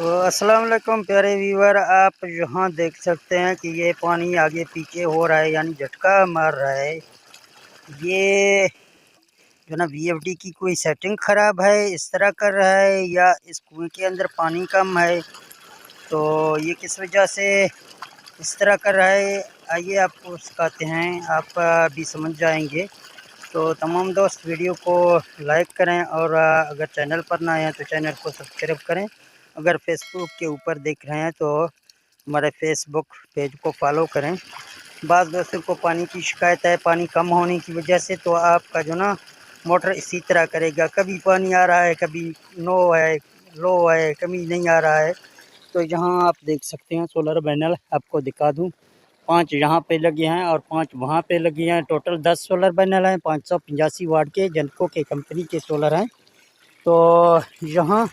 तो अस्सलाम वालेकुम प्यारे व्यूअर, आप यहाँ देख सकते हैं कि ये पानी आगे पीछे हो रहा है, यानी झटका मार रहा है। ये जो ना वीएफडी की कोई सेटिंग ख़राब है, इस तरह कर रहा है, या इस कुएं के अंदर पानी कम है, तो ये किस वजह से इस तरह कर रहा है। आइए आपको सिखाते हैं, आप भी समझ जाएंगे। तो तमाम दोस्त वीडियो को लाइक करें, और अगर चैनल पर ना आए तो चैनल को सब्सक्राइब करें। अगर फेसबुक के ऊपर देख रहे हैं तो हमारे फेसबुक पेज को फॉलो करें। बाज़ दोस्तों को पानी की शिकायत है, पानी कम होने की वजह से, तो आपका जो ना मोटर इसी तरह करेगा, कभी पानी आ रहा है, कभी लो है, कभी नहीं आ रहा है। तो यहाँ आप देख सकते हैं सोलर पैनल, आपको दिखा दूँ, 5 यहाँ पे लगे हैं और 5 वहाँ पे लगे हैं। टोटल 10 सोलर पैनल हैं, 585 वाट के जेनको के कंपनी के सोलर हैं। तो यहाँ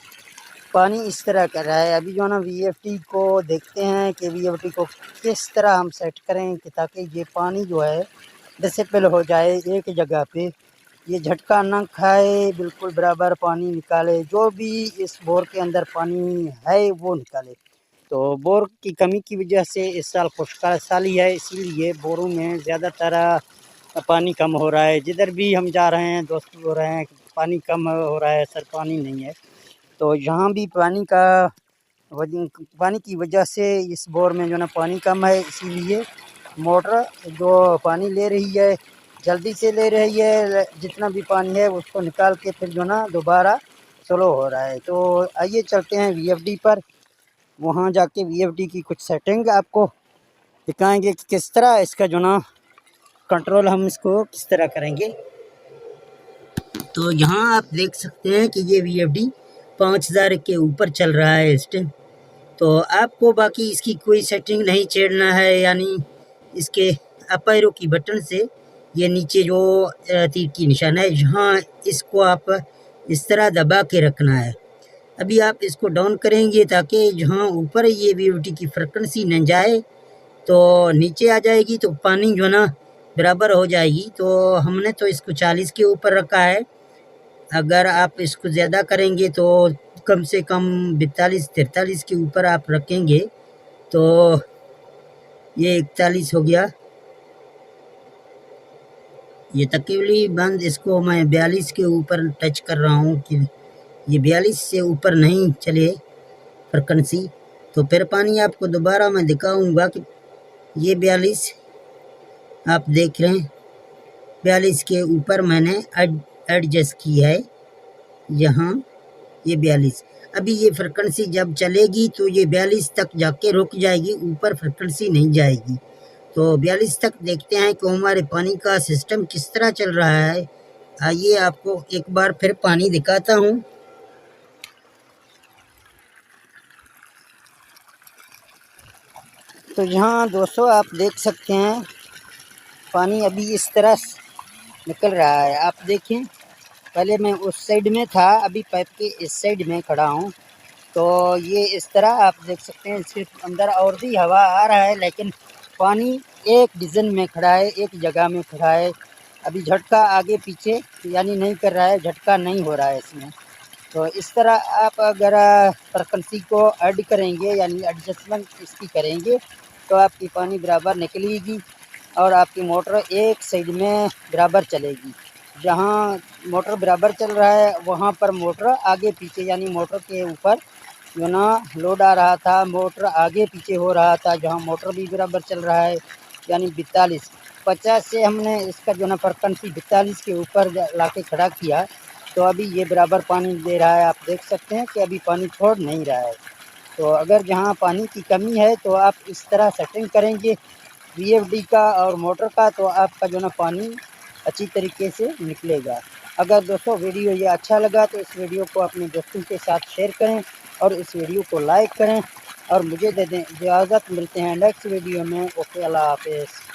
पानी इस तरह कर रहा है। अभी जो ना वीएफडी को देखते हैं कि वीएफडी को किस तरह हम सेट करें कि ताकि ये पानी जो है डिसिपल हो जाए एक जगह पे, ये झटका ना खाए, बिल्कुल बराबर पानी निकाले, जो भी इस बोर के अंदर पानी है वो निकाले। तो बोर की कमी की वजह से इस साल खुशक साली है, इसीलिए बोरों में ज़्यादातर पानी कम हो रहा है। जिधर भी हम जा रहे हैं दोस्त हो रहे हैं पानी कम हो रहा है सर, पानी नहीं है। तो यहाँ भी पानी की वजह से इस बोर में जो ना पानी कम है, इसीलिए मोटर जो पानी ले रही है जल्दी से ले रही है, जितना भी पानी है उसको निकाल के फिर जो ना दोबारा स्लो हो रहा है। तो आइए चलते हैं वीएफडी पर, वहाँ जाके वीएफडी की कुछ सेटिंग आपको दिखाएंगे कि किस तरह इसका जो ना कंट्रोल हम इसको किस तरह करेंगे। तो यहाँ आप देख सकते हैं कि ये वीएफडी 5000 के ऊपर चल रहा है इस टाइम। तो आपको बाकी इसकी कोई सेटिंग नहीं छेड़ना है, यानी इसके अप एरो की बटन से ये नीचे जो तीर की निशान है, यहाँ इसको आप इस तरह दबा के रखना है। अभी आप इसको डाउन करेंगे ताकि जहाँ ऊपर ये वीएफडी की फ्रिक्वेंसी न जाए तो नीचे आ जाएगी, तो पानी जो ना बराबर हो जाएगी। तो हमने तो इसको 40 के ऊपर रखा है। अगर आप इसको ज़्यादा करेंगे तो कम से कम 42-43 के ऊपर आप रखेंगे तो ये 41 हो गया। ये तकरीबन बंद, इसको मैं 42 के ऊपर टच कर रहा हूँ कि ये 42 से ऊपर नहीं चले फ्रिक्वेंसी। तो फिर पानी आपको दोबारा मैं दिखाऊंगा कि ये 42 आप देख रहे हैं, 42 के ऊपर मैंने एडजस्ट की है। यहाँ ये 42, अभी ये फ्रिक्वेंसी जब चलेगी तो ये 42 तक जाके रुक जाएगी, ऊपर फ्रिक्वेंसी नहीं जाएगी। तो 42 तक देखते हैं कि हमारे पानी का सिस्टम किस तरह चल रहा है। आइए आपको एक बार फिर पानी दिखाता हूँ। तो यहाँ दोस्तों आप देख सकते हैं पानी अभी इस तरह निकल रहा है। आप देखें, पहले मैं उस साइड में था, अभी पाइप के इस साइड में खड़ा हूँ। तो ये इस तरह आप देख सकते हैं, सिर्फ अंदर और भी हवा आ रहा है, लेकिन पानी एक डिज़ाइन में खड़ा है, एक जगह में खड़ा है। अभी झटका आगे पीछे यानी नहीं कर रहा है, झटका नहीं हो रहा है इसमें। तो इस तरह आप अगर फ्रिक्वेंसी को ऐड करेंगे यानी एडजस्टमेंट इसकी करेंगे तो आपकी पानी बराबर निकलेगी और आपकी मोटर एक साइड में बराबर चलेगी। जहाँ मोटर बराबर चल रहा है वहाँ पर मोटर आगे पीछे, यानी मोटर के ऊपर जो ना लोड आ रहा था, मोटर आगे पीछे हो रहा था, जहाँ मोटर भी बराबर चल रहा है, यानी 42-50 से हमने इसका जो ना फ्रिक्वेंसी 42 के ऊपर ला के खड़ा किया। तो अभी ये बराबर पानी दे रहा है। आप देख सकते हैं कि अभी पानी छोड़ नहीं रहा है। तो अगर जहाँ पानी की कमी है तो आप इस तरह सेटिंग करेंगे वीएफडी का और मोटर का, तो आपका जो ना पानी अच्छी तरीके से निकलेगा। अगर दोस्तों वीडियो ये अच्छा लगा तो इस वीडियो को अपने दोस्तों के साथ शेयर करें और इस वीडियो को लाइक करें और मुझे दे दें इजाज़त। मिलते हैं नेक्स्ट वीडियो में। ओके, अल्लाह हाफिज़।